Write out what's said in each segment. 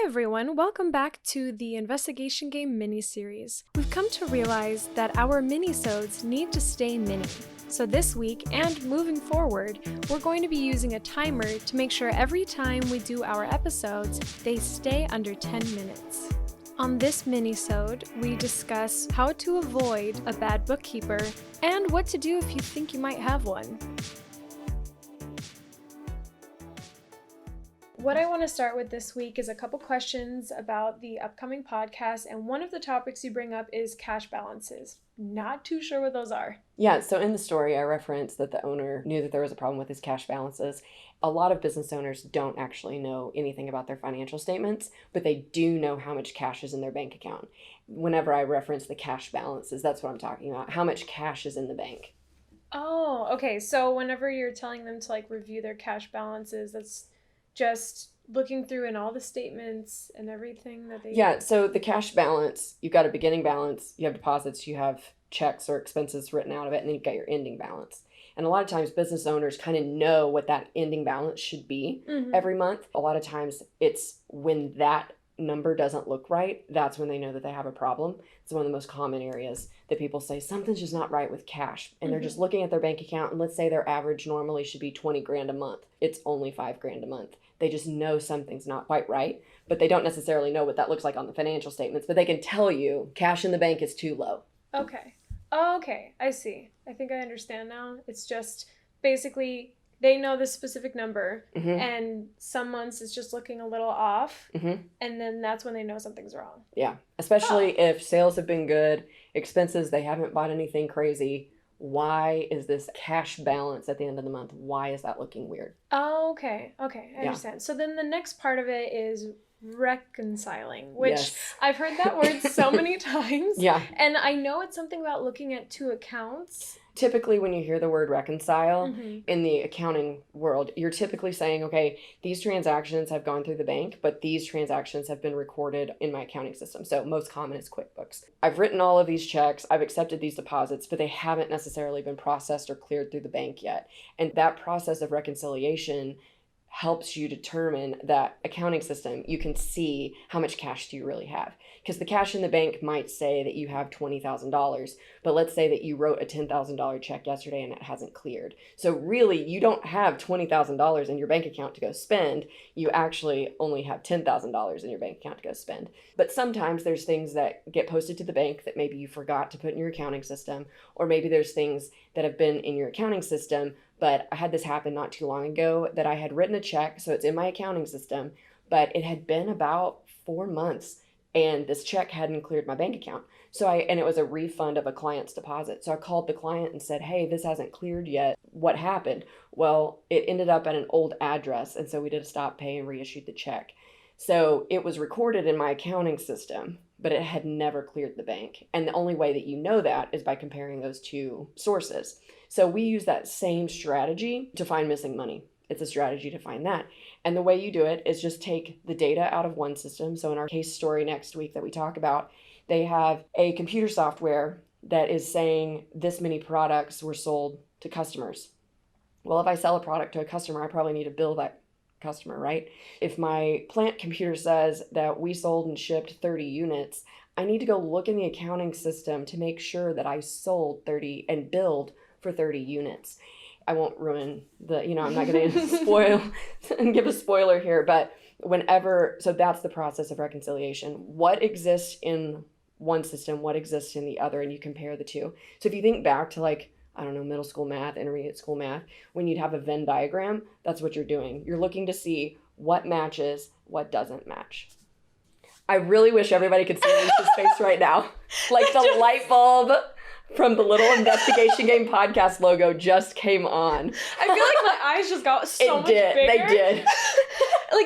everyone, welcome back to the Investigation Game mini-series. We've come to realize that our minisodes need to stay mini. So this week, and moving forward, we're going to be using a timer to make sure every time we do our episodes, they stay under 10 minutes. On this minisode, we discuss how to avoid a bad bookkeeper, and what to do if you think you might have one. What I want to start with this week is a couple questions about the upcoming podcast, and one of the topics you bring up is cash balances. Not too sure what those are. Yeah, so in the story, I referenced that the owner knew that there was a problem with his cash balances. A lot of business owners don't actually know anything about their financial statements, but they do know how much cash is in their bank account. Whenever I reference the cash balances, that's what I'm talking about. How much cash is in the bank? Oh, okay. So whenever you're telling them to review their cash balances, that's just looking through in all the statements and everything that they... Yeah, so the cash balance, you've got a beginning balance, you have deposits, you have checks or expenses written out of it, and then you've got your ending balance. And a lot of times business owners kind of know what that ending balance should be every month. A lot of times it's when that number doesn't look right, that's when they know that they have a problem. It's one of the most common areas that people say something's just not right with cash, and they're just looking at their bank account, and let's say their average normally should be 20 grand a month. It's only 5 grand a month. They just know something's not quite right, but they don't necessarily know what that looks like on the financial statements, but they can tell you cash in the bank is too low. Okay. Okay, I see. I think I understand now. It's just basically they know this specific number, and some months it's just looking a little off, and then that's when they know something's wrong. Yeah, especially if sales have been good, expenses, they haven't bought anything crazy. Why is this cash balance at the end of the month? Why is that looking weird? Oh, okay. I understand. So then the next part of it is reconciling, which I've heard that word so many times. Yeah. And I know it's something about looking at two accounts. Typically, when you hear the word reconcile in the accounting world, you're typically saying, okay, these transactions have gone through the bank, but these transactions have been recorded in my accounting system. So most common is QuickBooks. I've written all of these checks, I've accepted these deposits, but they haven't necessarily been processed or cleared through the bank yet. And that process of reconciliation helps you determine that accounting system. You can see how much cash do you really have. Because the cash in the bank might say that you have $20,000, but let's say that you wrote a $10,000 check yesterday and it hasn't cleared. So really, you don't have $20,000 in your bank account to go spend. You actually only have $10,000 in your bank account to go spend. But sometimes there's things that get posted to the bank that maybe you forgot to put in your accounting system, or maybe there's things that have been in your accounting system. But I had this happen not too long ago that I had written a check, so it's in my accounting system, but it had been about 4 months and this check hadn't cleared my bank account. And it was a refund of a client's deposit. So I called the client and said, hey, this hasn't cleared yet. What happened? Well, it ended up at an old address, and so we did a stop pay and reissued the check. So it was recorded in my accounting system, but it had never cleared the bank. And the only way that you know that is by comparing those two sources. So we use that same strategy to find missing money. It's a strategy to find that. And the way you do it is just take the data out of one system. So in our case story next week that we talk about, they have a computer software that is saying this many products were sold to customers. Well, if I sell a product to a customer, I probably need to bill that customer, right? If my plant computer says that we sold and shipped 30 units, I need to go look in the accounting system to make sure that I sold 30 and billed for 30 units. I won't ruin I'm not going to spoil and give a spoiler here, but so that's the process of reconciliation. What exists in one system, what exists in the other, and you compare the two. So if you think back to middle school math, intermediate school math, when you'd have a Venn diagram, that's what you're doing. You're looking to see what matches, what doesn't match. I really wish everybody could see Alicia's face right now. The light bulb from the Little Investigation Game podcast logo just came on. I feel like my eyes just got so much bigger. They did.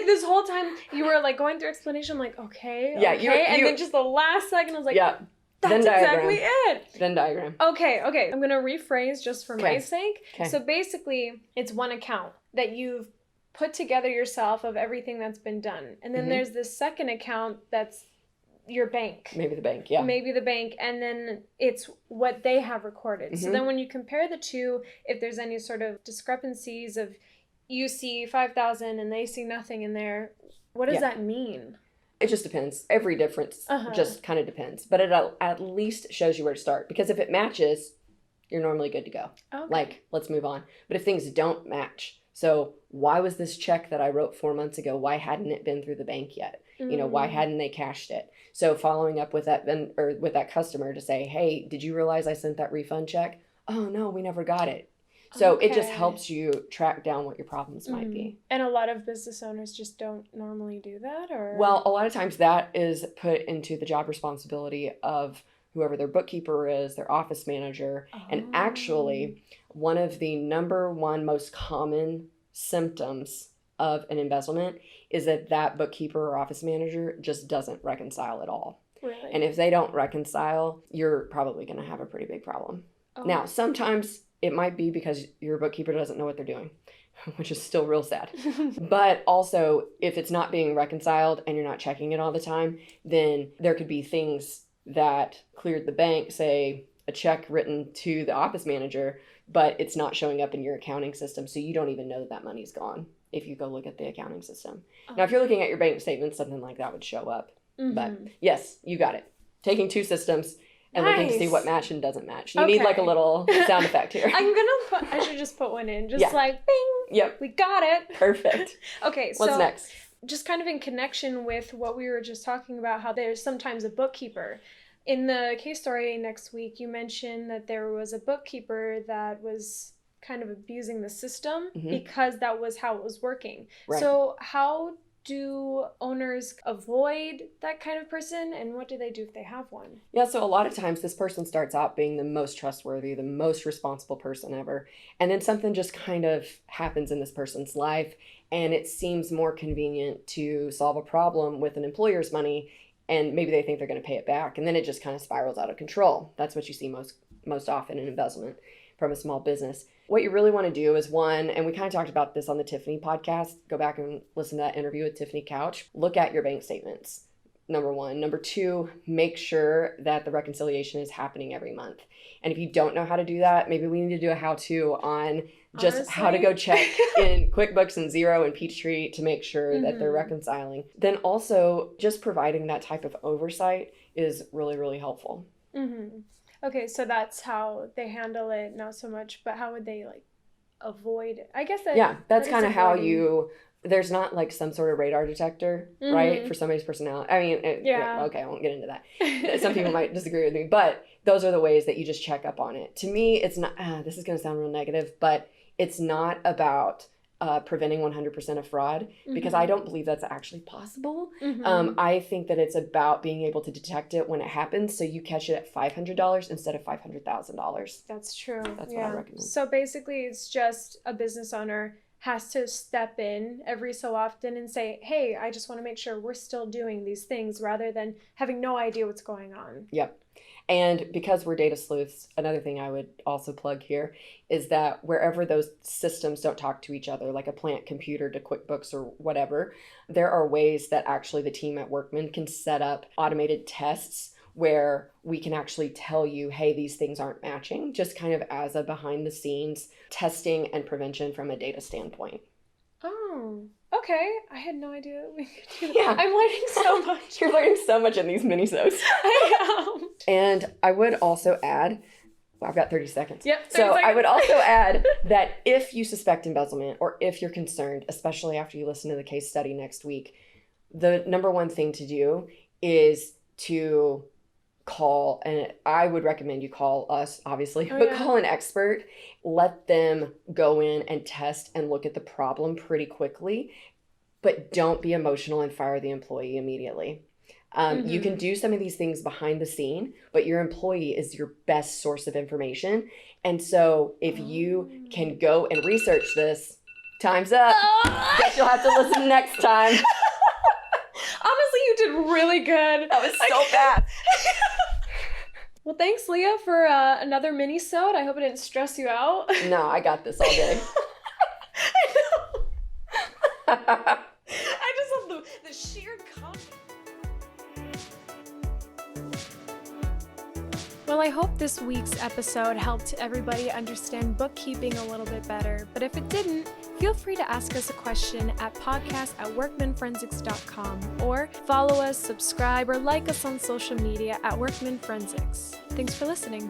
This whole time you were going through explanation, I'm like, okay. Yeah, okay. And then just the last second I was like, yeah. That's exactly it. Venn diagram. Okay. I'm going to rephrase just for my sake. Okay. So basically, it's one account that you've put together yourself of everything that's been done. And then there's this second account that's your bank. Maybe the bank, yeah. Maybe the bank. And then it's what they have recorded. So then when you compare the two, if there's any sort of discrepancies of you see 5,000 and they see nothing in there, what does that mean? It just depends. Every difference just kind of depends. But it at least shows you where to start. Because if it matches, you're normally good to go. Okay. Like, let's move on. But if things don't match, so why was this check that I wrote 4 months ago, why hadn't it been through the bank yet? You know, why hadn't they cashed it? So following up with that with that customer to say, hey, did you realize I sent that refund check? Oh, no, we never got it. So it just helps you track down what your problems might be. And a lot of business owners just don't normally do that, or? Well, a lot of times that is put into the job responsibility of whoever their bookkeeper is, their office manager. And actually, one of the number one most common symptoms of an embezzlement is that bookkeeper or office manager just doesn't reconcile at all. Really? And if they don't reconcile, you're probably going to have a pretty big problem. Now, sometimes it might be because your bookkeeper doesn't know what they're doing, which is still real sad. But also, if it's not being reconciled and you're not checking it all the time, then there could be things that cleared the bank, say a check written to the office manager, but it's not showing up in your accounting system, so you don't even know that money's gone if you go look at the accounting system. Now, if you're looking at your bank statement, something like that would show up. But yes, you got it. Taking two systems and looking to see what match and doesn't match. You need like a little sound effect here. I should just put one in. Just like, bing. Yep. We got it. Perfect. Okay, so what's next? Just kind of in connection with what we were just talking about, how there's sometimes a bookkeeper. In the case story next week, you mentioned that there was a bookkeeper that was kind of abusing the system because that was how it was working. Right. So how do owners avoid that kind of person, and what do they do if they have one? Yeah, so a lot of times this person starts out being the most trustworthy, the most responsible person ever, and then something just kind of happens in this person's life, and it seems more convenient to solve a problem with an employer's money, and maybe they think they're going to pay it back, and then it just kind of spirals out of control. That's what you see most often in embezzlement from a small business. What you really want to do is, one, and we kind of talked about this on the Tiffany podcast, go back and listen to that interview with Tiffany Couch, look at your bank statements, number one. Number two, make sure that the reconciliation is happening every month. And if you don't know how to do that, maybe we need to do a how-to on just how to go check in QuickBooks and Xero and Peachtree to make sure that they're reconciling. Then also, just providing that type of oversight is really, really helpful. Okay, so that's how they handle it, not so much, but how would they like avoid it? I guess that's kind of how there's not like some sort of radar detector, right, for somebody's personality. I mean, okay, I won't get into that. Some people might disagree with me, but those are the ways that you just check up on it. To me, it's not, this is going to sound real negative, but it's not about preventing 100% of fraud, because I don't believe that's actually possible. I think that it's about being able to detect it when it happens, so you catch it at $500 instead of $500,000. That's true. That's what I recommend. So basically, it's just a business owner has to step in every so often and say, hey, I just want to make sure we're still doing these things, rather than having no idea what's going on. Yep. And because we're data sleuths, another thing I would also plug here is that wherever those systems don't talk to each other, like a plant computer to QuickBooks or whatever, there are ways that actually the team at Workman can set up automated tests where we can actually tell you, hey, these things aren't matching, just kind of as a behind the scenes testing and prevention from a data standpoint. Oh, okay. I had no idea we could do that. Yeah. I'm learning so much. You're learning so much in these minisodes. I am. And I would also add, I've got 30 seconds. Yep. 30 seconds. I would also add that if you suspect embezzlement, or if you're concerned, especially after you listen to the case study next week, the number one thing to do is to call, and I would recommend you call us, obviously, call an expert. Let them go in and test and look at the problem pretty quickly, but don't be emotional and fire the employee immediately. You can do some of these things behind the scene, but your employee is your best source of information. And so if you can go and research this, time's up. Guess you'll have to listen next time. Honestly, you did really good. That was so fast. Well, thanks, Leah, for another mini-sode. I hope it didn't stress you out. No, I got this all day. I know. I just love the sheer confidence. Well, I hope this week's episode helped everybody understand bookkeeping a little bit better. But if it didn't, Feel free to ask us a question at podcast@workmanforensics.com or follow us, subscribe, or like us on social media at Workman Forensics. Thanks for listening.